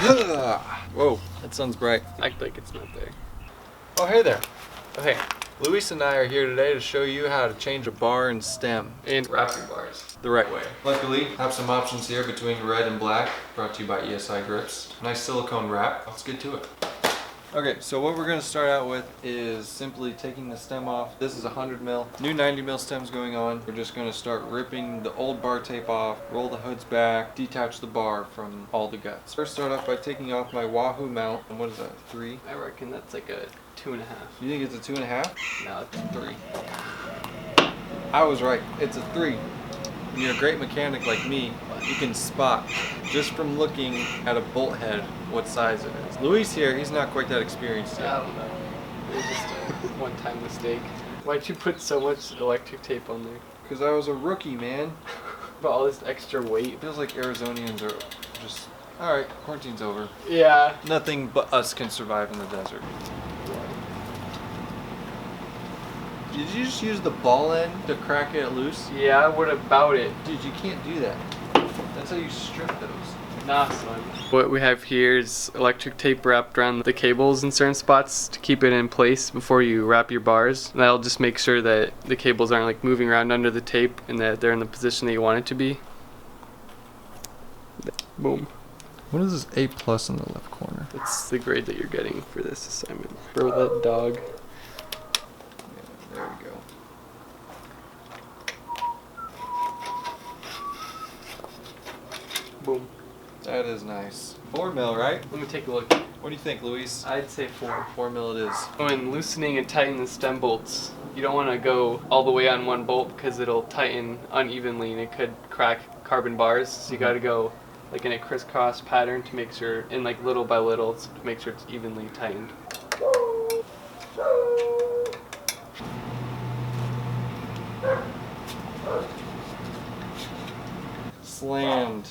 Whoa, that sun's bright. Act like it's not there. Oh, hey there. Oh, hey. Luis and I are here today to show you how to change a bar and stem. And wrap your bars The right way. Luckily, have some options here between red and black, brought to you by ESI Grips. Nice silicone wrap. Let's get to it. Okay, so what we're going to start out with is simply taking the stem off. This is 100 mil. New 90 mil stems going on. We're just going to start ripping the old bar tape off, roll the hoods back, detach the bar from all the guts. First start off by taking off my Wahoo mount. And what is that, 3? I reckon that's like a 2.5. You think it's a 2.5? No, it's a 3. I was right. It's a 3. When you're a great mechanic like me, you can spot just from looking at a bolt head what size it is. Luis here, he's not quite that experienced yet. I don't know. It was just a one-time mistake. Why'd you put so much electric tape on there? Because I was a rookie, man. But all this extra weight. It feels like Arizonians are just, alright, quarantine's over. Yeah. Nothing but us can survive in the desert. Did you just use the ball end to crack it loose? Yeah, what about it? Dude, you can't do that. That's how you strip those. Nah, son. What we have here is electric tape wrapped around the cables in certain spots to keep it in place before you wrap your bars. And that'll just make sure that the cables aren't like moving around under the tape and that they're in the position that you want it to be. Boom. What is this A+ in the left corner? That's the grade that you're getting for this assignment. Bro, that dog. There we go. Boom. That is nice. 4 mil, right? Let me take a look. What do you think, Luis? I'd say 4. 4 mil it is. When loosening and tightening the stem bolts, you don't want to go all the way on one bolt because it'll tighten unevenly and it could crack carbon bars. So you got to go like in a crisscross pattern to make sure, and like little by little to make sure it's evenly tightened. Slammed.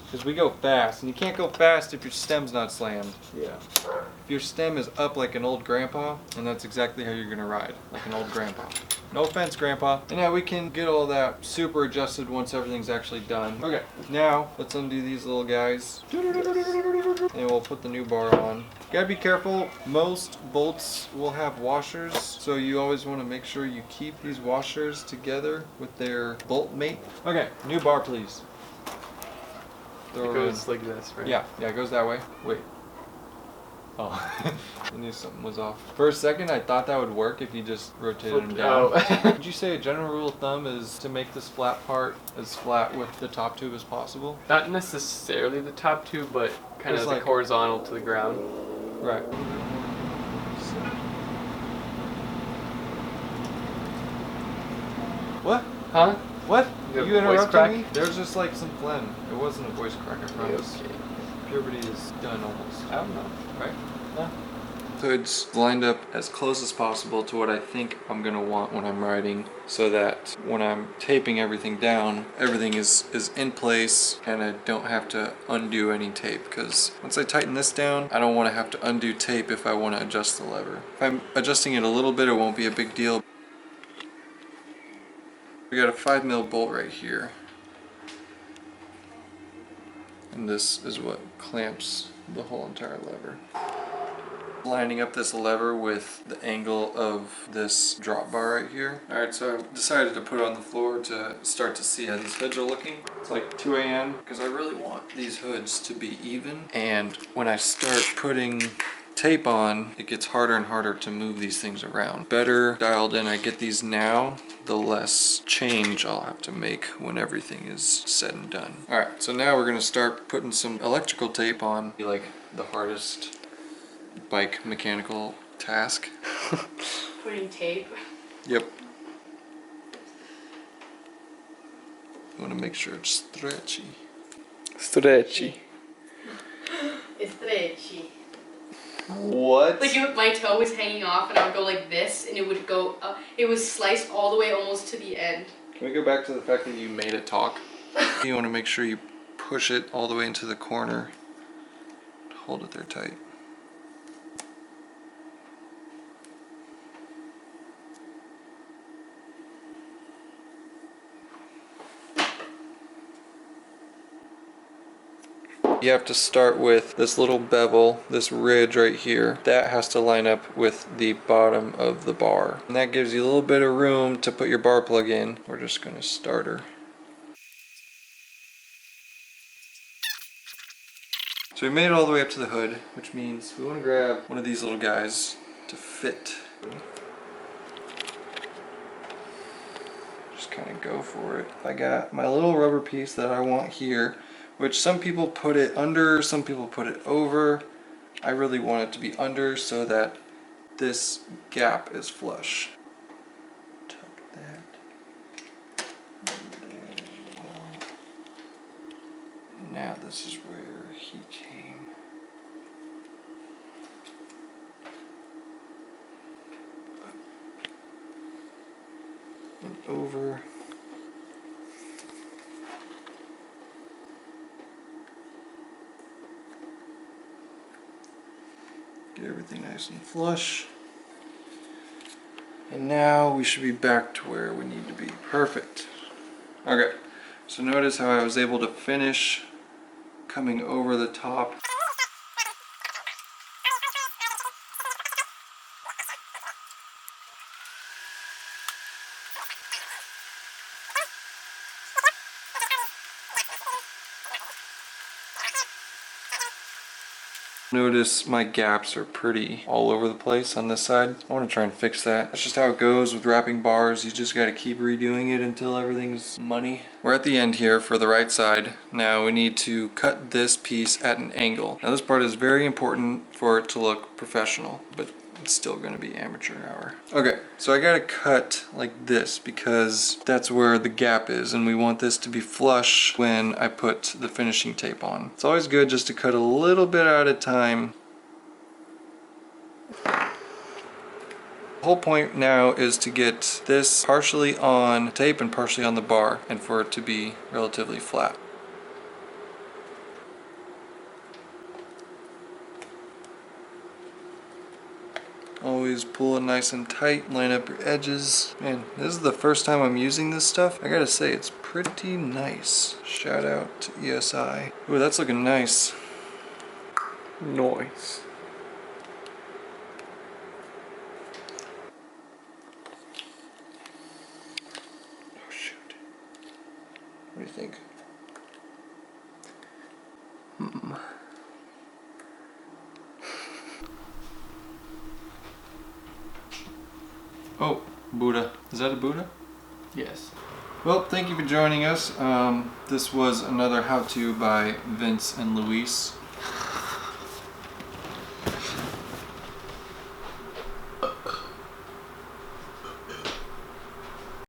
Because we go fast, and you can't go fast if your stem's not slammed. Yeah. If your stem is up like an old grandpa, and that's exactly how you're gonna ride, like an old grandpa. No offense, grandpa. And now we can get all that super adjusted once everything's actually done. Okay, now let's undo these little guys. And we'll put the new bar on. You gotta be careful, most bolts will have washers, so you always wanna make sure you keep these washers together with their bolt mate. Okay, new bar please. It goes like this, right? Yeah, it goes that way. Wait. Oh, I knew something was off. For a second, I thought that would work if you just rotated them down. Would you say a general rule of thumb is to make this flat part as flat with the top tube as possible? Not necessarily the top tube, but kind of like horizontal to the ground. Right. What? Huh? What? You interrupted me? Crack? There's just like some phlegm. It wasn't a voice crack, I promise. Okay. Puberty is done almost. I don't know. Right? Yeah. Hoods lined up as close as possible to what I think I'm gonna want when I'm riding, so that when I'm taping everything down, everything is in place and I don't have to undo any tape, because once I tighten this down, I don't want to have to undo tape if I want to adjust the lever. If I'm adjusting it a little bit, it won't be a big deal. We got a 5 mil bolt right here. And this is what clamps the whole entire lever. Lining up this lever with the angle of this drop bar right here. Alright, so I decided to put it on the floor to start to see how these hoods are looking. It's like 2 a.m. because I really want these hoods to be even. And when I start putting tape on, it gets harder and harder to move these things around. Better dialed in I get these now, the less change I'll have to make when everything is said and done. Alright, so now we're gonna start putting some electrical tape on, like the hardest bike mechanical task. Putting tape? Yep. You wanna make sure it's stretchy. Stretchy. It's stretchy. What? Like my toe was hanging off and I would go like this and it would go up. It was sliced all the way almost to the end. Can we go back to the fact that you made it talk? You want to make sure you push it all the way into the corner. Hold it there tight. You have to start with this little bevel, this ridge right here. That has to line up with the bottom of the bar. And that gives you a little bit of room to put your bar plug in. We're just gonna start her. So we made it all the way up to the hood, which means we want to grab one of these little guys to fit. Just kind of go for it. I got my little rubber piece that I want here, which some people put it under, some people put it over. I really want it to be under so that this gap is flush. Tuck that. Now this is where he came. And over. Get everything nice and flush. And now we should be back to where we need to be. Perfect. Okay, so notice how I was able to finish coming over the top. Notice my gaps are pretty all over the place on this side. I want to try and fix that. That's just how it goes with wrapping bars. You just got to keep redoing it until everything's money. We're at the end here for the right side. Now we need to cut this piece at an angle. Now this part is very important for it to look professional, but it's still going to be amateur hour. Okay, so I got to cut like this because that's where the gap is, and we want this to be flush when I put the finishing tape on. It's always good just to cut a little bit at a time. The whole point now is to get this partially on tape and partially on the bar, and for it to be relatively flat. Always pull it nice and tight, line up your edges. Man, this is the first time I'm using this stuff. I gotta say, it's pretty nice. Shout out to ESI. Ooh, that's looking nice. Nice. Oh shoot. What do you think? Oh, Buddha. Is that a Buddha? Yes. Well, thank you for joining us. This was another how-to by Vince and Luis.